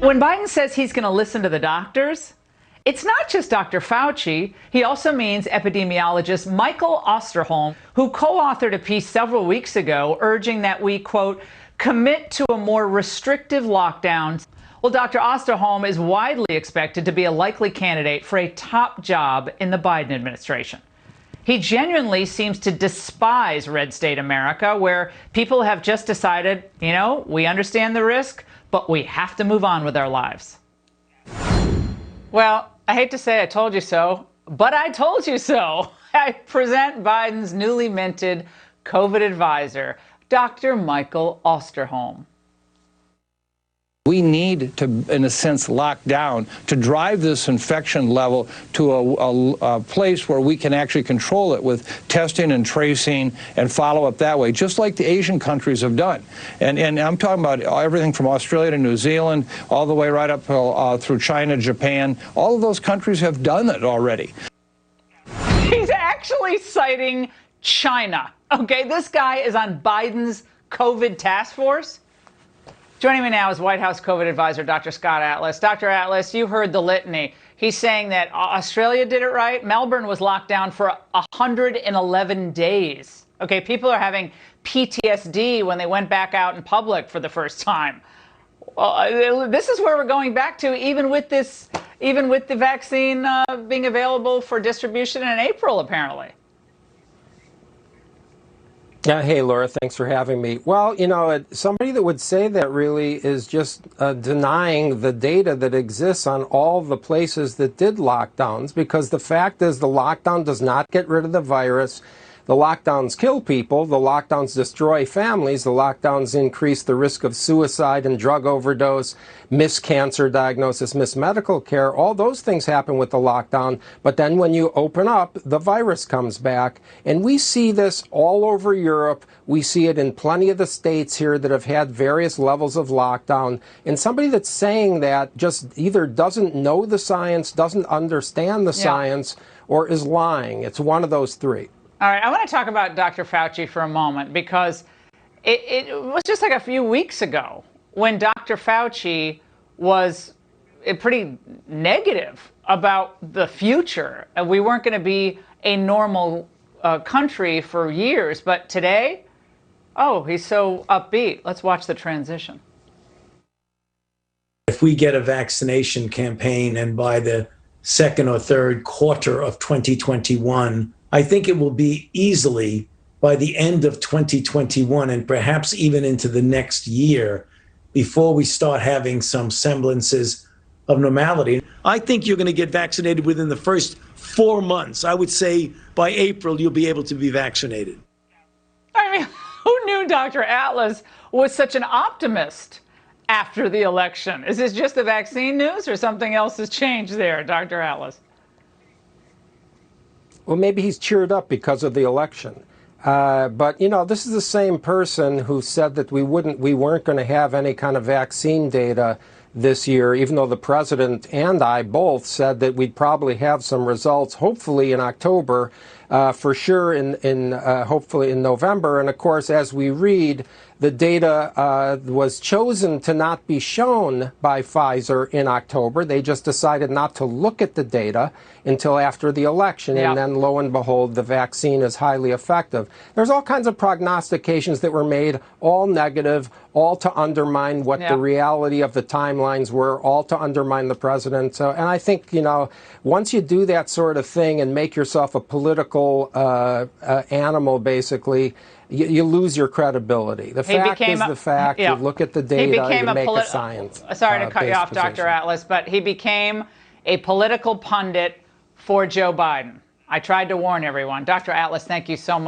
When Biden says he's going to listen to the doctors, it's not just Dr. Fauci. He also means epidemiologist Michael Osterholm, who co-authored a piece several weeks ago urging that we, quote, commit to a more restrictive lockdown. Well, Dr. Osterholm is widely expected to be a likely candidate for a top job in the Biden administration. He genuinely seems to despise red state America, where people have just decided, you know, we understand the risk, but we have to move on with our lives. Well, I hate to say I told you so, but I told you so. I present Biden's newly minted COVID advisor, Dr. Michael Osterholm. We need to, in a sense, lock down to drive this infection level to a place where we can actually control it with testing and tracing and follow up that way, just like the Asian countries have done. And I'm talking about everything from Australia to New Zealand, all the way right up through China, Japan. All of those countries have done it already. He's actually citing China. Okay, this guy is on Biden's COVID task force. Joining me now is White House COVID advisor, Dr. Scott Atlas. Dr. Atlas, you heard the litany. He's saying that Australia did it right. Melbourne was locked down for 111 days. Okay, people are having PTSD when they went back out in public for the first time. This is where we're going back to, even with the vaccine being available for distribution in April, apparently. Hey, Laura, thanks for having me. Well, you know, somebody that would say that really is just denying the data that exists on all the places that did lockdowns, because the fact is the lockdown does not get rid of the virus. The lockdowns kill people, the lockdowns destroy families, the lockdowns increase the risk of suicide and drug overdose, missed cancer diagnosis, missed medical care. All those things happen with the lockdown. But then when you open up, the virus comes back. And we see this all over Europe. We see it in plenty of the states here that have had various levels of lockdown. And somebody that's saying that just either doesn't know the science, doesn't understand the science, or is lying. It's one of those three. All right, I want to talk about Dr. Fauci for a moment, because it was just like a few weeks ago when Dr. Fauci was pretty negative about the future. We weren't going to be a normal country for years, but today, oh, he's so upbeat. Let's watch the transition. If we get a vaccination campaign, and by the second or third quarter of 2021, I think it will be easily by the end of 2021 and perhaps even into the next year before we start having some semblances of normality. I think you're going to get vaccinated within the first 4 months. I would say by April, you'll be able to be vaccinated. I mean, who knew Dr. Atlas was such an optimist after the election? Is this just the vaccine news, or something else has changed there, Dr. Atlas? Well, maybe he's cheered up because of the election. But, you know, this is the same person who said that we weren't going to have any kind of vaccine data this year, even though the president and I both said that we'd probably have some results, hopefully in October, for sure hopefully in November. And of course, as we read, the data was chosen to not be shown by Pfizer in October. They just decided not to look at the data until after the election. And then, lo and behold, the vaccine is highly effective. There's all kinds of prognostications that were made, all negative, all to undermine what the reality of the timelines were, all to undermine the president. So, and I think, you know, once you do that sort of thing and make yourself a political animal, basically, you lose your credibility. The fact is the fact. You look at the data, you make a science. Sorry to cut you off, Dr. Atlas, but he became a political pundit for Joe Biden. I tried to warn everyone. Dr. Atlas, thank you so much.